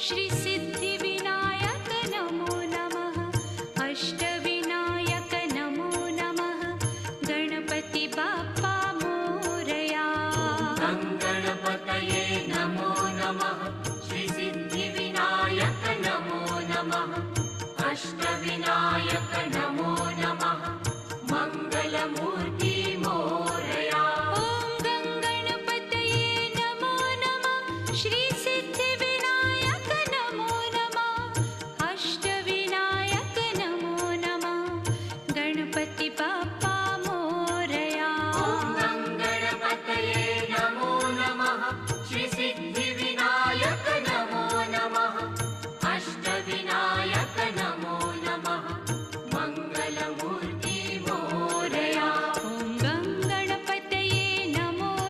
श्री सिद्धिविनायक नमो नमः। अष्टविनायक नमो नमः। गणपति बाप्पा मोरया। गणपतये नमो नमः। श्री सिद्धिविनायक नमो नमः। अष्टविनायक नमो नमः। मंगलमूर्ति मोरया। ॐ गणपतये नमो नमः। श्री